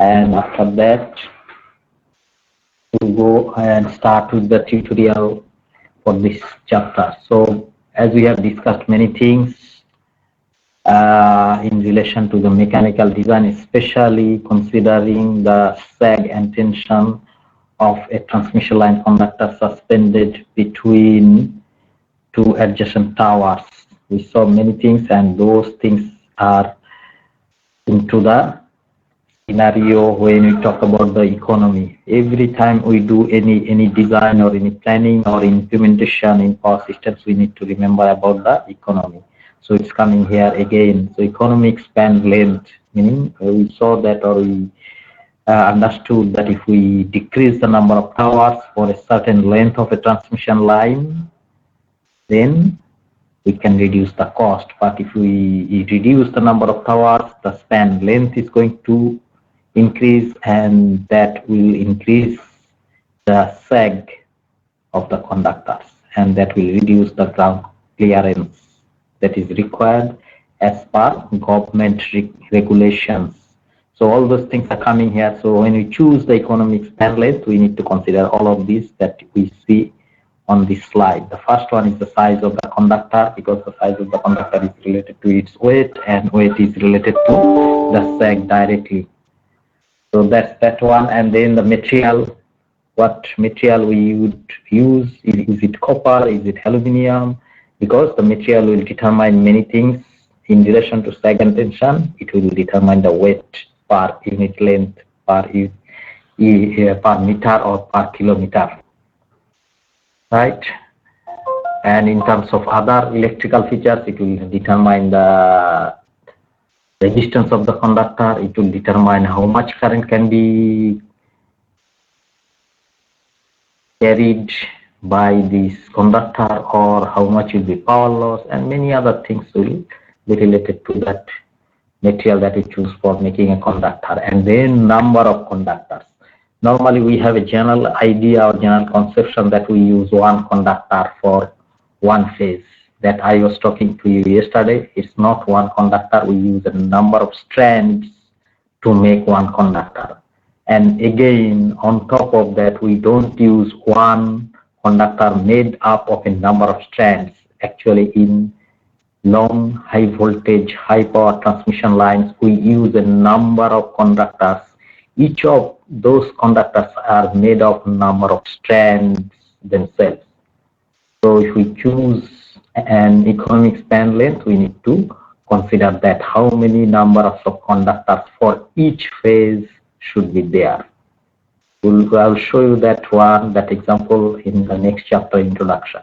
and after that we'll go and start with the tutorial for this chapter. So as we have discussed many things in relation to the mechanical design, especially considering the sag and tension of a transmission line conductor suspended between two adjacent towers. We saw many things, and those things are into the scenario when we talk about the economy. Every time we do any design or any planning or implementation in power systems, we need to remember about the economy. So it's coming here again. So economic span length, meaning we saw that, or we understood that if we decrease the number of towers for a certain length of a transmission line, then we can reduce the cost. But if we reduce the number of towers, the span length is going to increase, and that will increase the sag of the conductors, and that will reduce the ground clearance that is required as per government regulations. So all those things are coming here. So when we choose the economic span length, we need to consider all of these that we see on this slide. The first one is the size of the conductor, because the size of the conductor is related to its weight, and weight is related to the sag directly. So that's that one. And then the material, what material we would use, is it copper, is it aluminum, because the material will determine many things in relation to sag and tension. It will determine the weight per unit length, per meter or per kilometer, right? And in terms of other electrical features, it will determine the resistance of the conductor. It will determine how much current can be carried by this conductor, or how much will be power loss, and many other things will be related to that material that we choose for making a conductor. And then number of conductors. Normally we have a general idea or general conception that we use one conductor for one phase. That I was talking to you yesterday. It's not one conductor. We use a number of strands to make one conductor. And again, on top of that, we don't use one conductor made up of a number of strands. Actually, in long, high voltage, high power transmission lines, we use a number of conductors. Each of those conductors are made of a number of strands themselves. So if we choose an economic span length, we need to consider that how many number of conductors for each phase should be there. I'll show you that one, that example in the next chapter, introduction.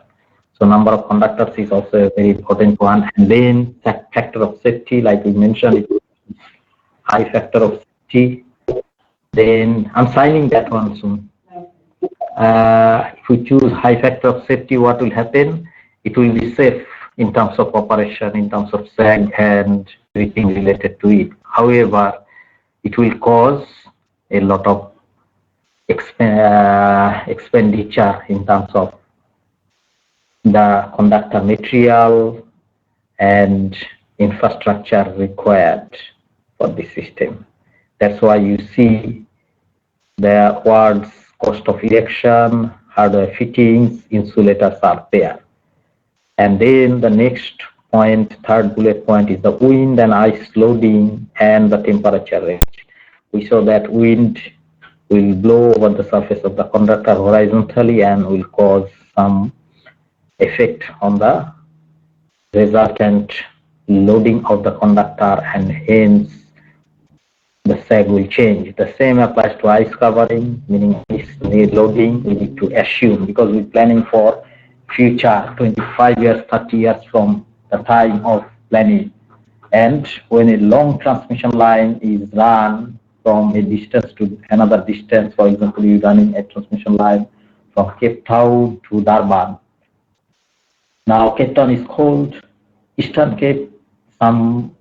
So number of conductors is also a very important one. And then factor of safety, like we mentioned, high factor of safety. Then I'm signing that one soon. If we choose high factor of safety, what will happen? It will be safe in terms of operation, in terms of sag and everything related to it. However, it will cause a lot of expenditure in terms of the conductor material and infrastructure required for the system. That's why you see the words cost of erection, hardware fittings, insulators are there. And then the next point, third bullet point, is the wind and ice loading and the temperature range. We saw that wind will blow over the surface of the conductor horizontally and will cause some effect on the resultant loading of the conductor, and hence the sag will change. The same applies to ice covering, meaning ice loading. We need to assume, because we're planning for future 25 years, 30 years from the time of planning. And when a long transmission line is run from a distance to another distance, for example, you're running a transmission line from Cape Town to Durban. Now Cape Town is cold, Eastern Cape, some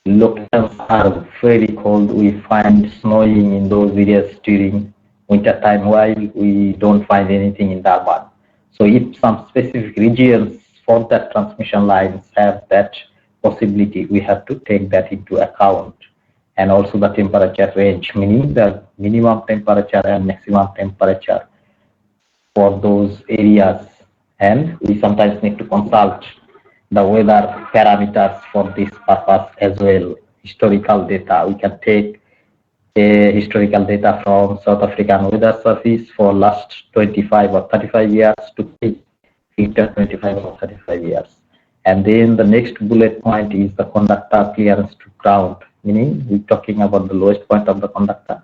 locations are very cold. We find snowing in those areas during winter time, while we don't find anything in Durban. So if some specific regions for that transmission lines have that possibility, we have to take that into account. and also the temperature range, meaning the minimum temperature and maximum temperature for those areas. And we sometimes need to consult the weather parameters for this purpose as well. Historical data, we can take historical data from South African Weather Service for last 25 or 35 years to future 25 or 35 years. And then the next bullet point is the conductor clearance to ground, meaning we're talking about the lowest point of the conductor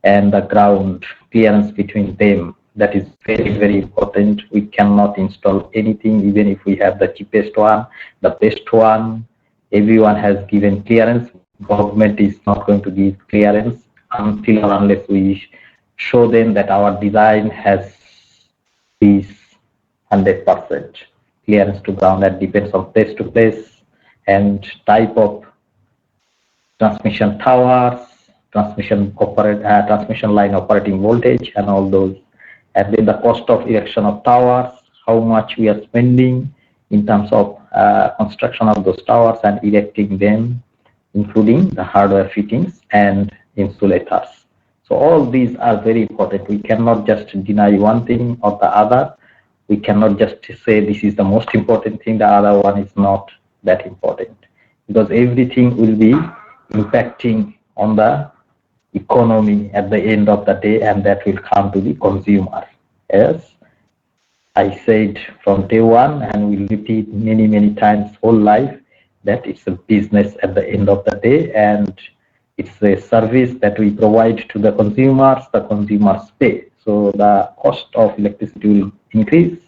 and the ground clearance between them. That is very, very important. We cannot install anything, even if we have the cheapest one, the best one. Everyone has given clearance. Government is not going to give clearance until or unless we show them that our design has this 100% clearance to ground. That depends on place to place and type of transmission towers, transmission line operating voltage, and all those. And then the cost of erection of towers, how much we are spending in terms of construction of those towers and erecting them, including the hardware fittings and insulators. So all these are very important. We cannot just deny one thing or the other. We cannot just say this is the most important thing, the other one is not that important, because everything will be impacting on the economy at the end of the day, and that will come to the consumer. As I said from day one, and we'll repeat many, many times whole life, that it's a business at the end of the day, and it's a service that we provide to the consumers pay. So the cost of electricity will increase,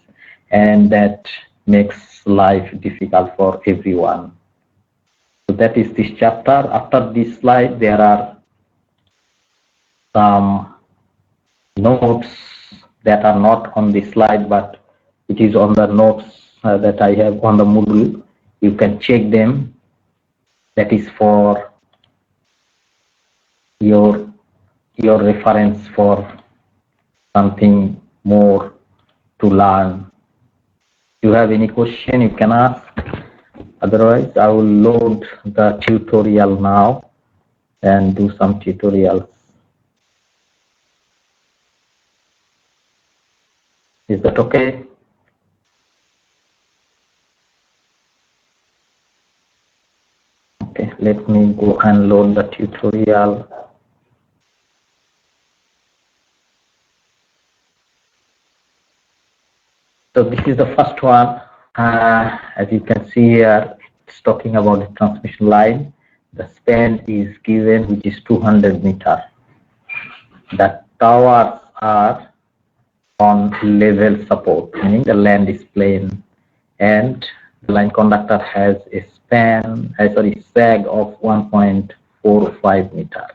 and that makes life difficult for everyone. So that is this chapter. After this slide, there are some notes that are not on the slide, but it is on the notes that I have on the Moodle. You can check them. That is for your reference for something more to learn. If you have any question, you can ask. Otherwise, I will load the tutorial now and do some tutorials. Is that okay? Okay, let me go and load the tutorial. So this is the first one. As you can see here, it's talking about the transmission line. The span is given, which is 200 meters. The towers are on level support, meaning the land is plain, and the line conductor has a sag of 1.45 meter.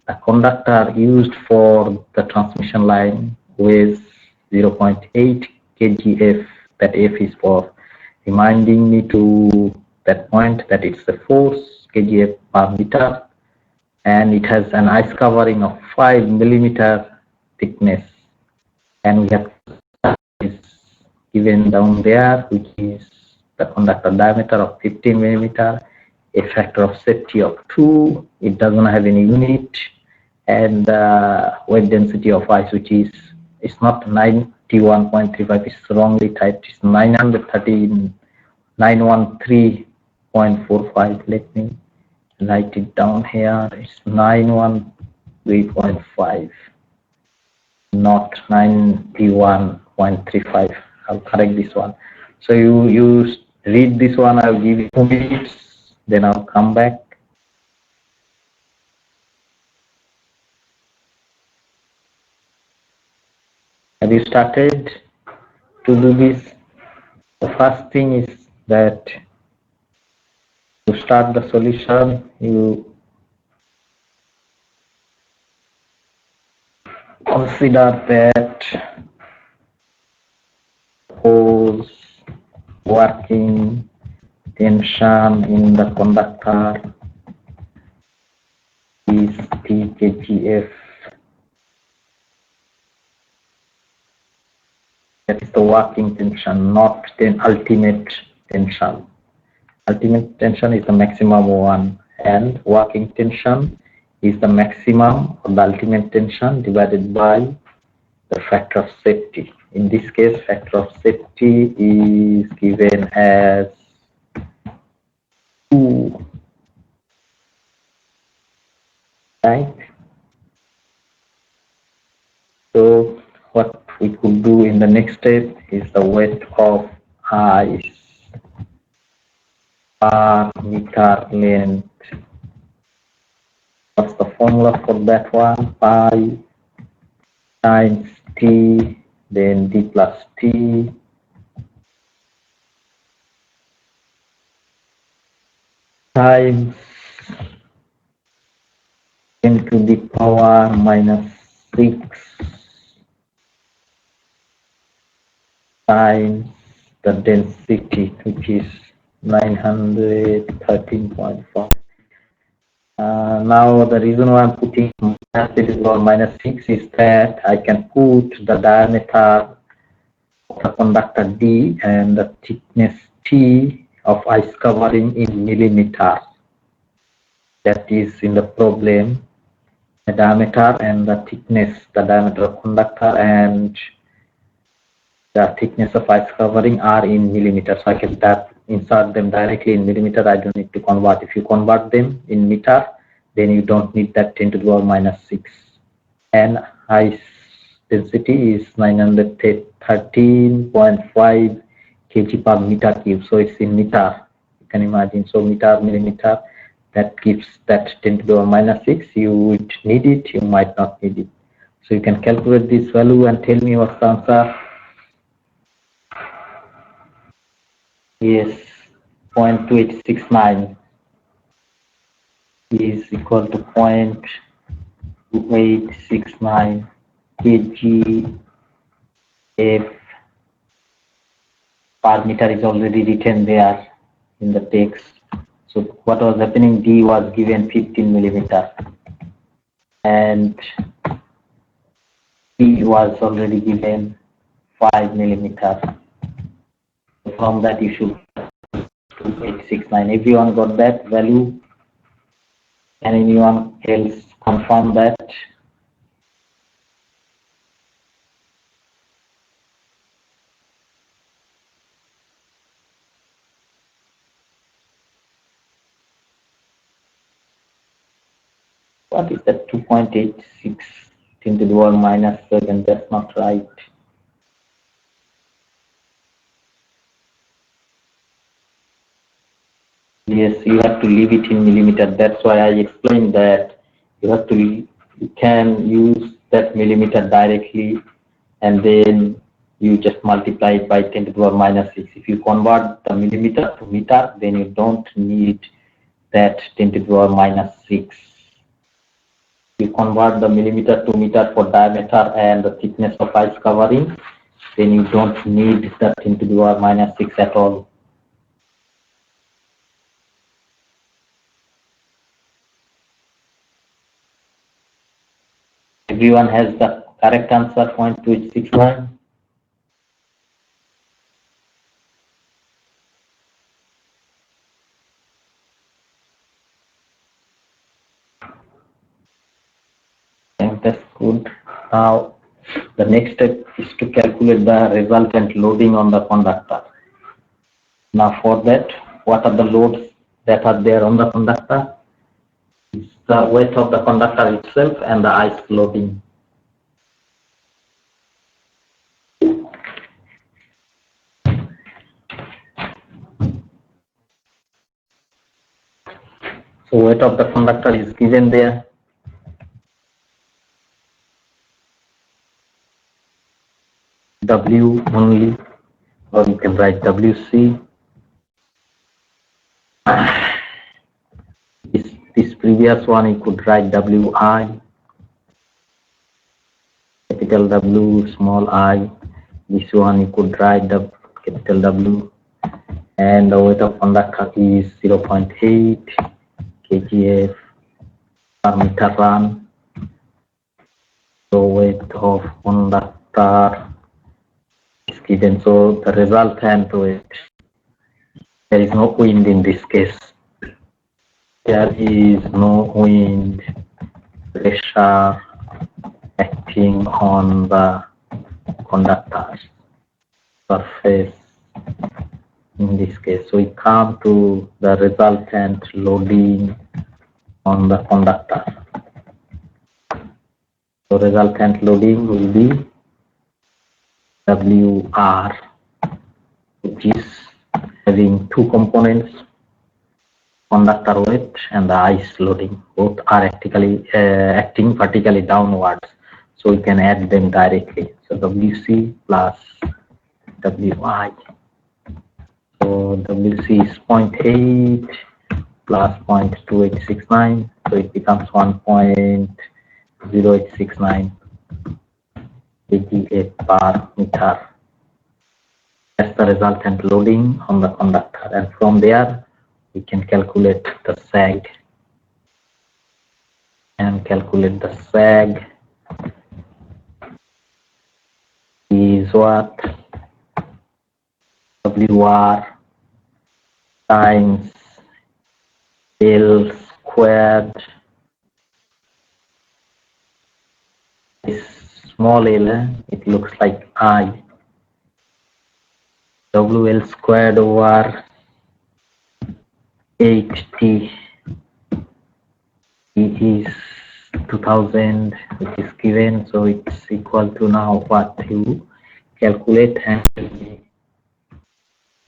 The conductor used for the transmission line weighs 0.8 kgf. That F is for reminding me to that point that it's a force kgf per meter, and it has an ice covering of 5 millimeter thickness, and we have is given down there, which is the conductor diameter of 15 millimeter, a factor of safety of 2. It doesn't have any unit, and weight density of ice, which is it's not 91.35, it's wrongly typed, it's 913.45. Let me write it down here. It's 913.5, not 91.35. I'll correct this one. So you read this one. I'll give you 2 minutes, then I'll come back. Have you started to do this? The first thing is that to start the solution, you consider that force working tension in the conductor is P kgf. That is the working tension, not the ultimate tension. Ultimate tension is the maximum one, and working tension is the maximum or the ultimate tension divided by the factor of safety. In this case, factor of safety is given as 2, right? So what we could do in the next step is the weight of ice per meter length. What's the formula for that one? Pi times T, then D plus T times 10 to the power minus 6 times the density, which is 913.4. Now the reason why I'm putting minus 6 is that I can put the diameter of the conductor D and the thickness T of ice covering in millimeters. That is in the problem, the diameter and the thickness, the diameter of conductor and the thickness of ice covering are in millimeters. So I can insert them directly in millimeter. I don't need to convert. If you convert them in meter, then you don't need that 10 to the power minus 6. And ice density is 913.5 kg per meter cube. So it's in meter. You can imagine. So meter, millimeter, that gives that 10 to the power minus 6. You would need it, you might not need it. So you can calculate this value and tell me what's the answer. Yes, 0.2869 is equal to 0.2869 kg F per meter is already written there in the text. So what was happening, D was given 15 millimeter and P was already given 5 millimeter. From that you should 2869. Everyone got that value? Can anyone else confirm that? What is that 2.86 into the power minus 7? That's not right. Yes, you have to leave it in millimeter. That's why I explained that you can use that millimeter directly and then you just multiply it by 10 to the power minus 6. If you convert the millimeter to meter, then you don't need that 10 to the power minus 6. You convert the millimeter to meter for diameter and the thickness of ice covering, then you don't need that 10 to the power minus 6 at all. Everyone has the correct answer, 0.2869. That's good. Now the next step is to calculate the resultant loading on the conductor. Now for that, what are the loads that are there on the conductor? It's the weight of the conductor itself and the ice loading. So weight of the conductor is given there. W only, or you can write WC. This previous one you could write WI, capital W, small I. This one you could write the capital W, and the weight of conductor is 0.8 kgf per meter run. So weight of conductor is given. So the resultant weight, there is no wind in this case. there is no wind pressure acting on the conductor surface in this case. So we come to the resultant loading on the conductor. So resultant loading will be WR, which is having two components, conductor weight and the ice loading. Both are acting vertically downwards, so we can add them directly. So WC plus WI. So WC is 0.8 plus 0.2869, so it becomes 1.0869 kgf per meter. That's the resultant loading on the conductor, and from there we can calculate the sag. And calculate the sag is what? WR times L squared is small l, it looks like I. WL squared over 8T. It is 2000, which is given, so it's equal to now what you calculate, and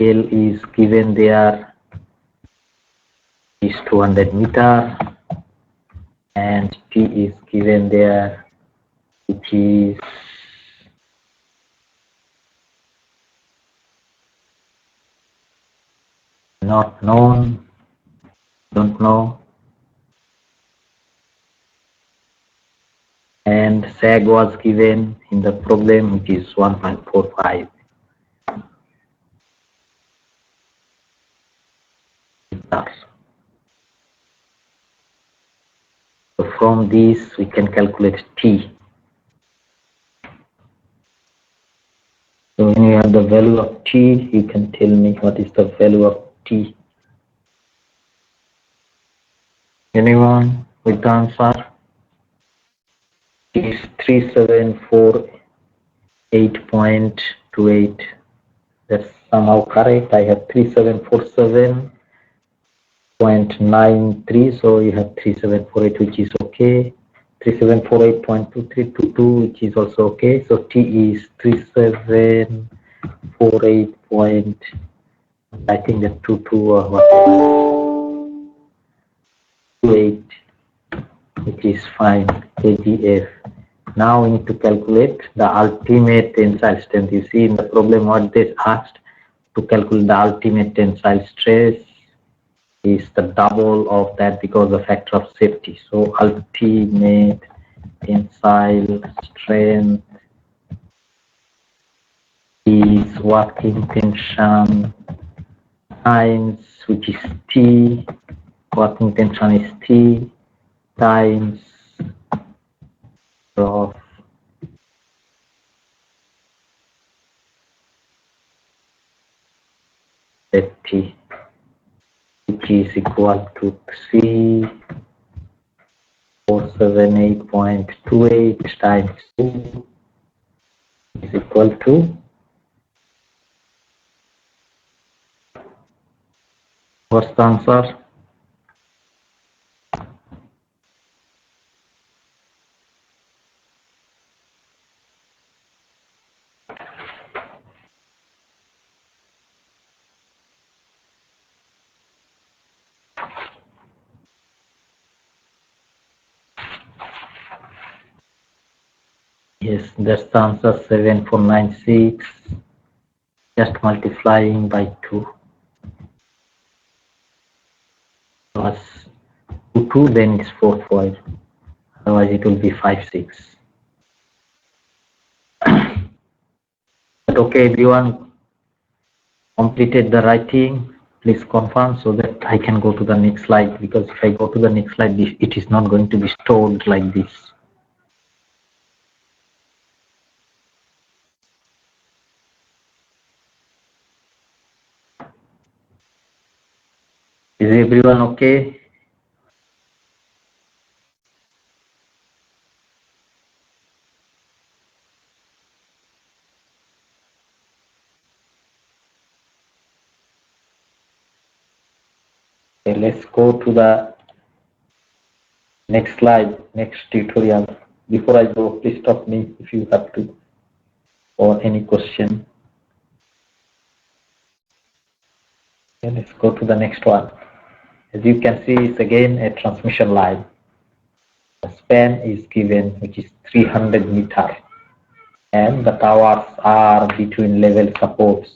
L is given there is 200 meter, and T is given there, which is not known, don't know. And sag was given in the problem, which is 1.45. So from this we can calculate T. So when you have the value of T, you can tell me what is the value of T. Anyone with the answer? T is 3748.28. That's somehow correct. I have 3747.93, so you have 3748, which is okay. 3748.2322, which is also okay. So T is 3748. I think that 22 or whatever, 28, which is fine, kgf. Now we need to calculate the ultimate tensile strength. You see in the problem what they asked, to calculate the ultimate tensile stress is the double of that because of factor of safety. So ultimate tensile strength is working tension times, which is T, working tension is T, times of safety, which is equal to 3478.28 times 2 is equal to, what's the answer? Yes, that's the answer, 7496, just multiplying by 2. Plus 2, then it's 4, 4. Otherwise it will be 5, 6. But okay, everyone completed the writing, please confirm so that I can go to the next slide, because if I go to the next slide, it is not going to be stored like this. Is everyone okay? Okay, let's go to the next slide, next tutorial. Before I go, please stop me if you have to or any question. Okay, let's go to the next one. As you can see, it's again a transmission line. The span is given, which is 300 meters, and the towers are between level supports.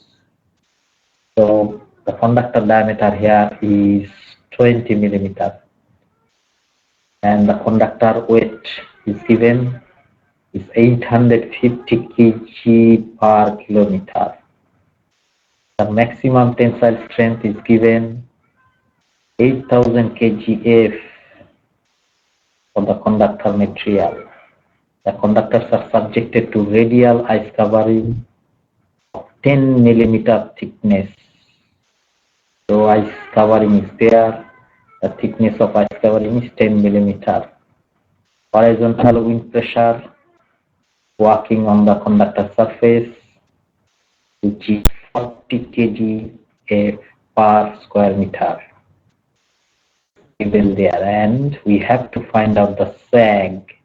So the conductor diameter here is 20 millimeters, and the conductor weight is given is 850 kg per kilometer. The maximum tensile strength is given 8,000 kgf for the conductor material. The conductors are subjected to radial ice covering of 10 millimeter thickness. So ice covering is there. The thickness of ice covering is 10 millimeter. Horizontal wind pressure working on the conductor surface, which is 40 kg per square meter. Given there, and we have to find out the sag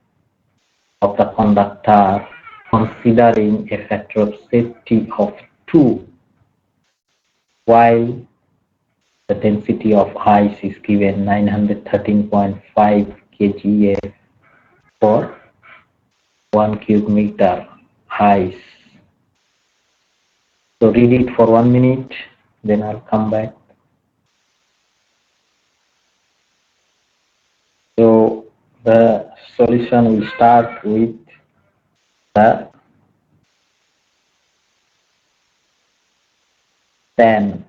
of the conductor considering a factor of safety of 2, while the density of ice is given 913.5 kgf for 1 cubic meter ice. So read it for 1 minute, then I'll come back. So the solution will start with the span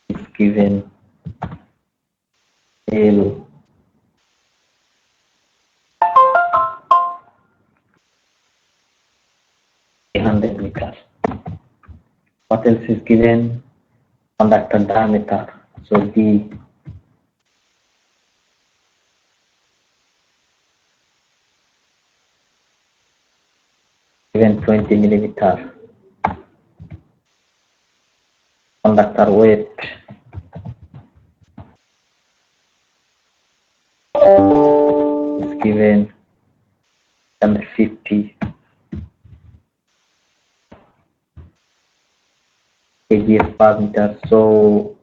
is given L 300 meters. What else is given? Conductor diameter. So D given 20 millimeter. Conductor weight is given 150 kgf per meter. So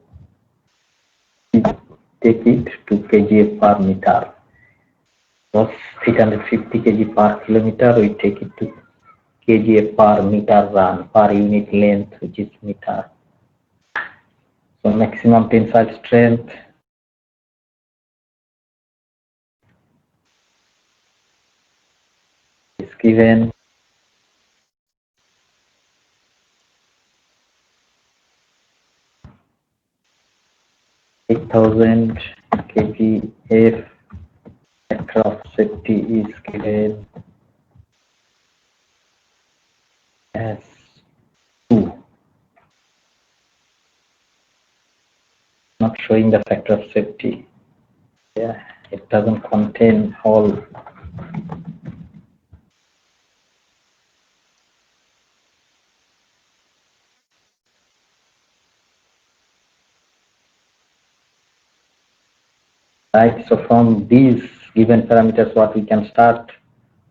we take it to kgf per meter. Was 850 kg per kilometer. We take it to kgf per meter run per unit length, which is meter. So maximum tensile strength is given 8,000 kgf. Factor of safety is given as 2. Not showing the factor of safety. Yeah, it doesn't contain all. Right, so from these given parameters, what we can start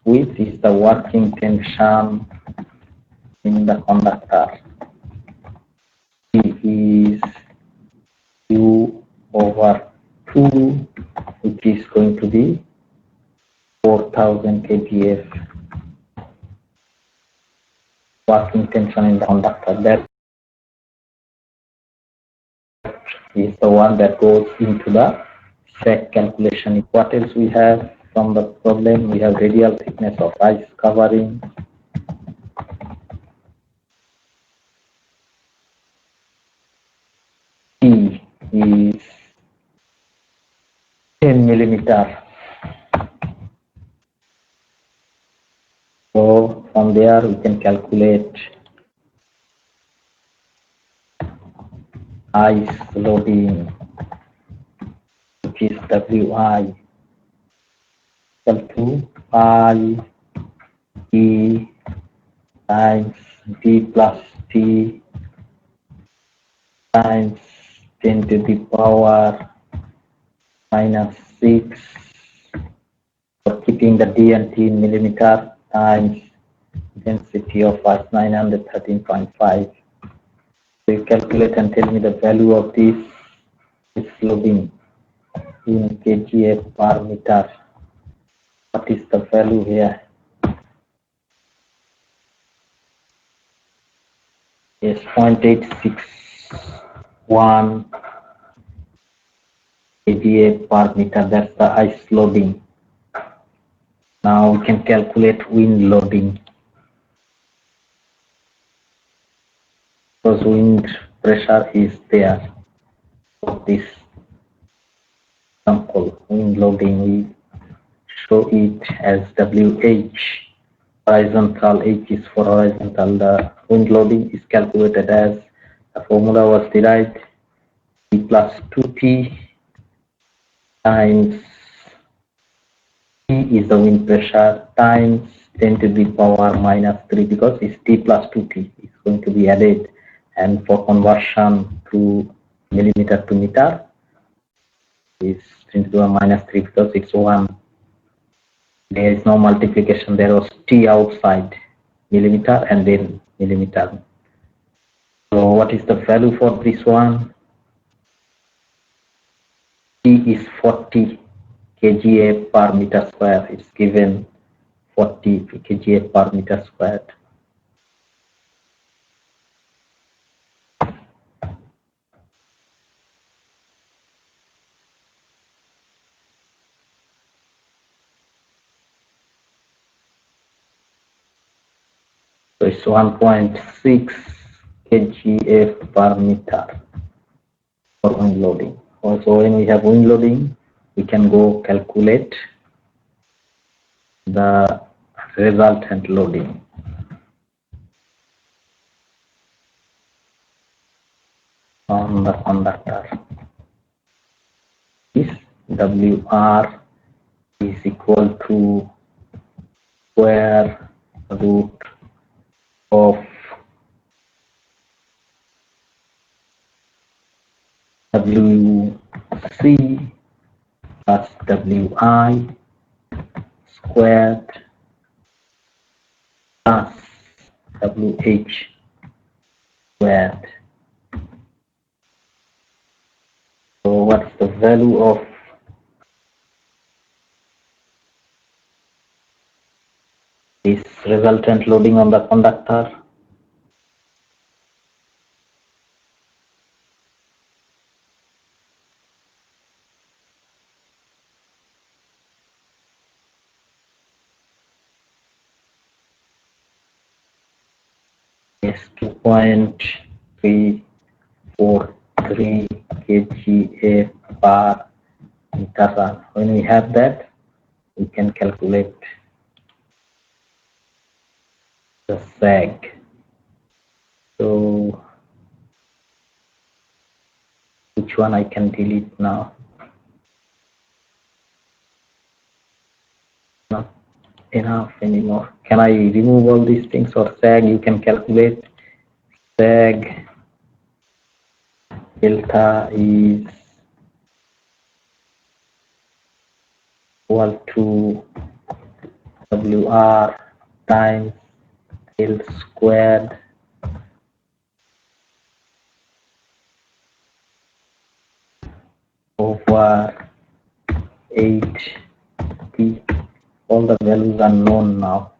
with is the working tension in the conductor. P is U over 2, which is going to be 4,000 kgf. Working tension in the conductor. That is the one that goes into the sag calculation. What else we have from the problem? We have radial thickness of ice covering. T is 10 millimeter. So from there we can calculate ice loading, which is Wi equal to pi E times D plus T times 10 to the power minus 6 for keeping the D and T in millimeter times density of Earth 913.5. So you calculate and tell me the value of this loading in kgf per meter. What is the value here? Yes, 0.861 kgf per meter. That's the ice loading. Now we can calculate wind loading. Because wind pressure is there. So this example, wind loading, we show it as WH. Horizontal, H is for horizontal. The wind loading is calculated as the formula was derived T plus 2T times T is the wind pressure times 10 to the power minus 3 because it's T plus 2T. It's going to be added, and for conversion to millimeter to meter is 10 to the power minus 3 because it's 1. There is no multiplication. There was T outside millimeter and then millimeter. So what is the value for this one? T is 40 kgf per meter square. It's given 40 kgf per meter squared. So it's 1.6 kgf per meter for wind loading. Also, when we have wind loading, we can go calculate the resultant loading. On the conductor. This WR is equal to square root of WC plus WI squared plus WH squared. So what's the value of this resultant loading on the conductor? Is 2.343 kgf per meter. When we have that, we can calculate the sag. So which one I can delete now? Not enough anymore. Can I remove all these things, or sag you can calculate? Sag delta is equal to WR times L squared over 8P. All the values are known now.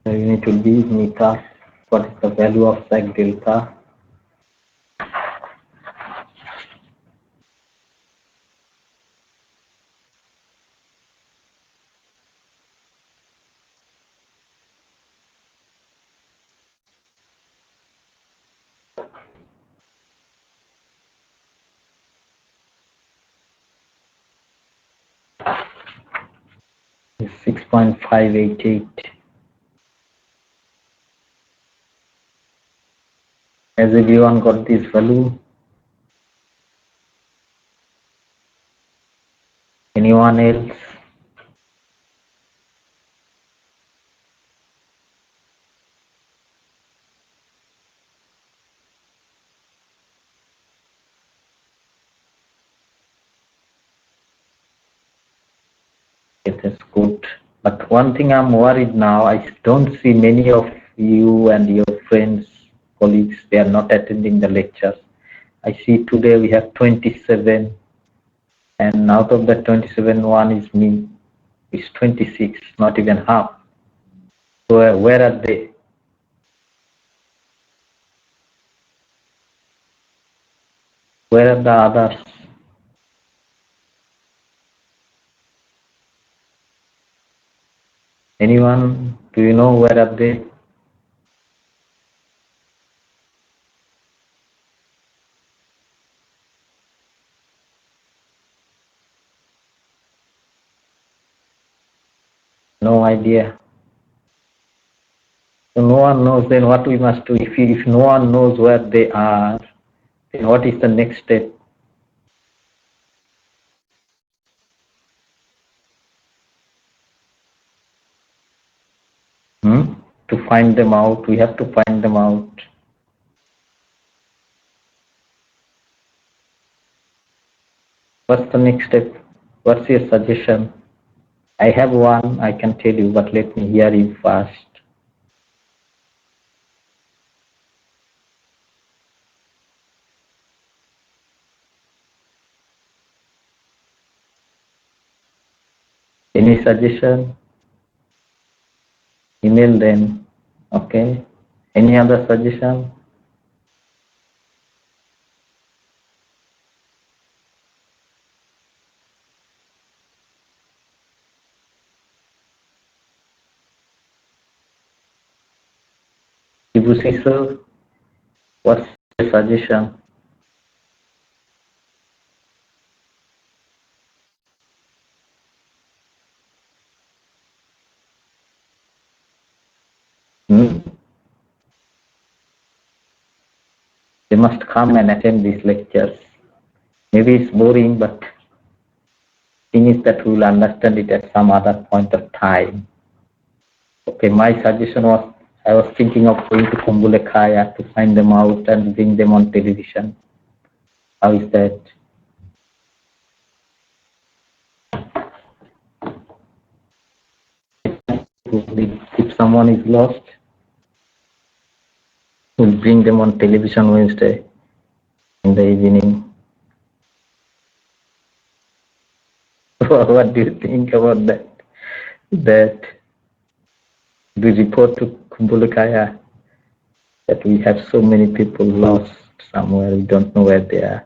The unit will be meter. What is the value of sag delta? Is 6.588. Has everyone got this value? Anyone else? That's good. But one thing I'm worried now, I don't see many of you and your friends, colleagues, they are not attending the lectures. I see today we have 27, and out of that 27, one is me. It's 26, not even half. So where are they? Where are the others? Anyone? Do you know where are they? No idea. So no one knows, then what we must do. If no one knows where they are, then what is the next step? To find them out, we have to find them out. What's the next step? What's your suggestion? I have one, I can tell you, but let me hear you first. Any suggestion? Email them. Okay. Any other suggestion? Ibusi sir, what's your suggestion? They must come and attend these lectures. Maybe it's boring, but thing is that we will understand it at some other point of time. Okay, my suggestion was, I was thinking of going to Kumbulekaya to find them out and bring them on television. How is that? If someone is lost, we'll bring them on television Wednesday in the evening. What do you think about that? That we report to Kumbulekaya that we have so many people lost somewhere, we don't know where they are.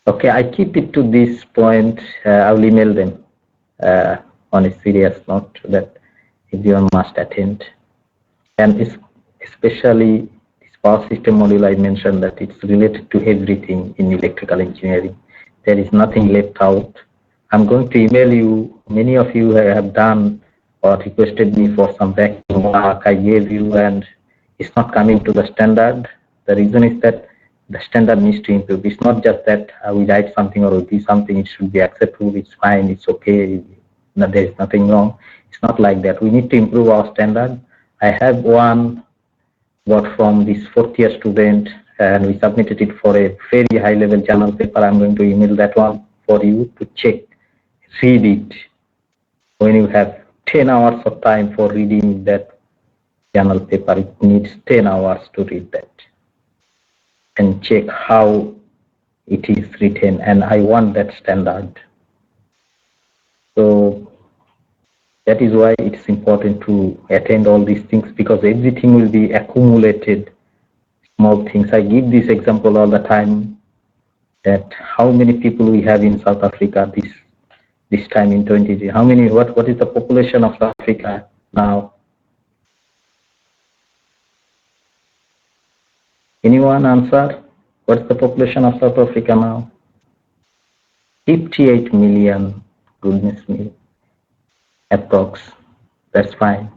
Okay, I keep it to this point. I will email them on a serious note that everyone must attend. And it's especially this power system module, I mentioned that it's related to everything in electrical engineering. There is nothing left out. I'm going to email you. Many of you have done or requested me for some backing work I gave you, and it's not coming to the standard. The reason is that the standard needs to improve. It's not just that we write something or we do something, it should be acceptable, it's fine, it's okay, no, there is nothing wrong. It's not like that. We need to improve our standard. I have one got from this fourth year student, and we submitted it for a very high level journal paper. I'm going to email that one for you to check, read it. When you have 10 hours of time for reading that journal paper, it needs 10 hours to read that and check how it is written, and I want that standard. So that is why it's important to attend all these things, because everything will be accumulated, small things. I give this example all the time, that how many people we have in South Africa this time in 2020. How many? What is the population of South Africa now? Anyone answer? What's the population of South Africa now? 58 million. Goodness me. Approx. That's fine.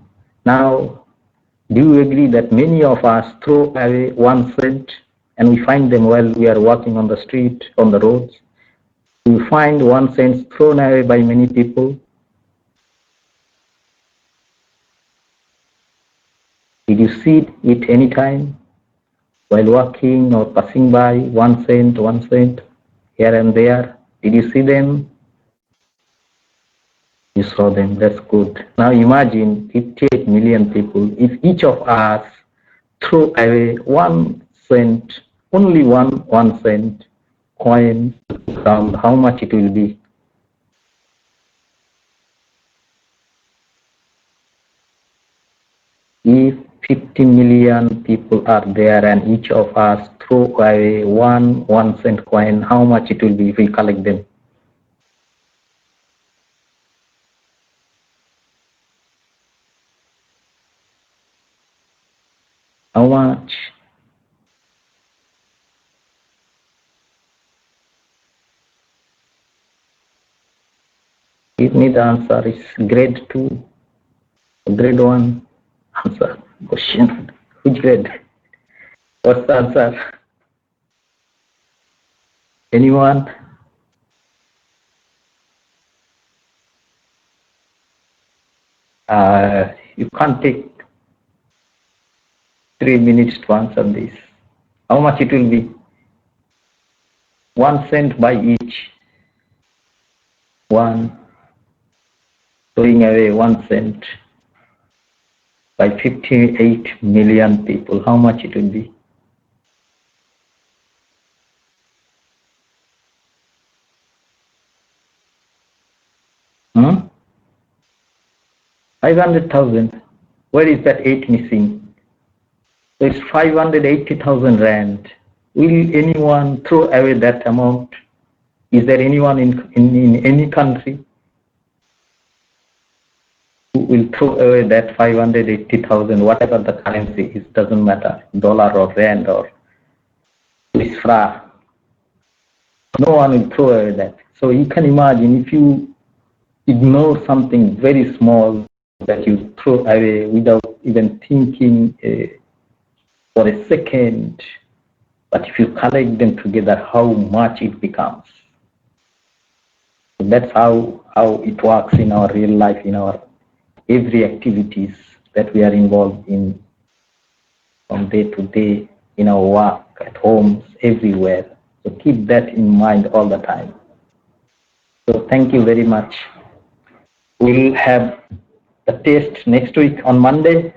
Now, do you agree that many of us throw away 1 cent, and we find them while we are walking on the street, on the roads? We find 1 cent thrown away by many people. Did you see it any time while walking or passing by? 1 cent, 1 cent here and there? Did you see them? You saw them. That's good. Now imagine 58 million people. If each of us throw away 1 cent, only 1 cent coin, how much it will be? If 50 million people are there and each of us throw away 1 cent coin, how much it will be if we collect them? How much? Give me the answer. It's grade 2, grade 1 answer question. Which grade? What's the answer? Anyone? You can't take 3 minutes to answer this. How much it will be? 1 cent by each. Throwing away 1 cent by 58 million people. How much it will be? Hmm? 500,000. Where is that 8 missing? So it's 580,000 rand. Will anyone throw away that amount? Is there anyone in any country who will throw away that 580,000, whatever the currency is, doesn't matter, dollar or rand or Swiss franc? No one will throw away that. So you can imagine if you ignore something very small that you throw away without even thinking for a second, but if you collect them together, how much it becomes. So that's how it works in our real life, in our every activities that we are involved in from day to day, in our work, at homes, everywhere. So keep that in mind all the time. So thank you very much. We'll have the test next week on Monday.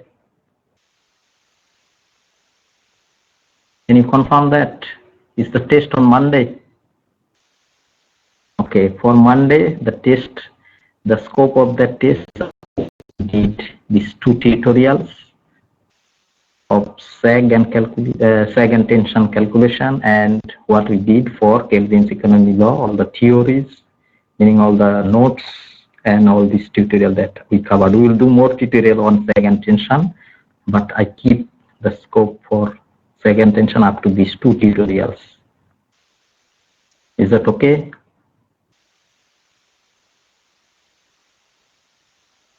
Can you confirm that? Is the test on Monday? Okay, for Monday, the test, the scope of the test, did these 2 tutorials of sag and tension calculation, and what we did for Kelvin's economy law, all the theories, meaning all the notes and all this tutorial that we covered. We will do more tutorial on sag and tension, but I keep the scope for sag and tension up to these 2 tutorials. Is that okay?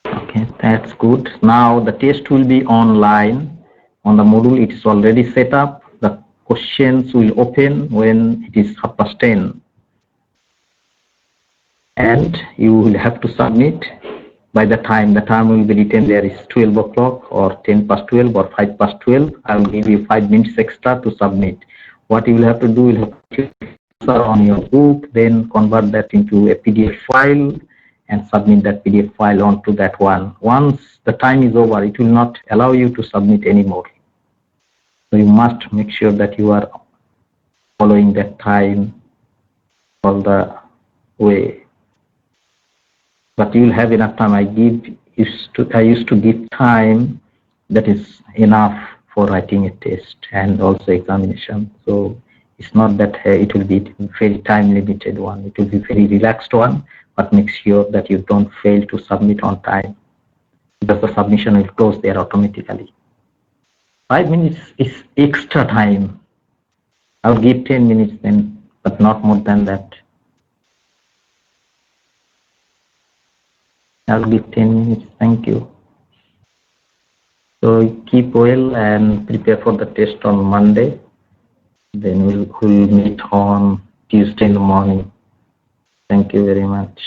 Okay, that's good. Now the test will be online on the Moodle. It is already set up. The questions will open when it is 10:30. And you will have to submit by the time will be written there is 12 o'clock or 10 past 12 or 5 past 12. I will give you 5 minutes extra to submit. What you will have to do, you will have to answer on your book, then convert that into a PDF file and submit that PDF file onto that one. Once the time is over, it will not allow you to submit anymore. So you must make sure that you are following that time all the way. But you will have enough time. I used to give time that is enough for writing a test and also examination. So it's not that it will be very time limited one. It will be very relaxed one, but make sure that you don't fail to submit on time, because the submission will close there automatically. 5 minutes is extra time. I'll give 10 minutes then, but not more than that. I'll give 10 minutes. Thank you. So keep well and prepare for the test on Monday. Then we'll meet on Tuesday in the morning. Thank you very much.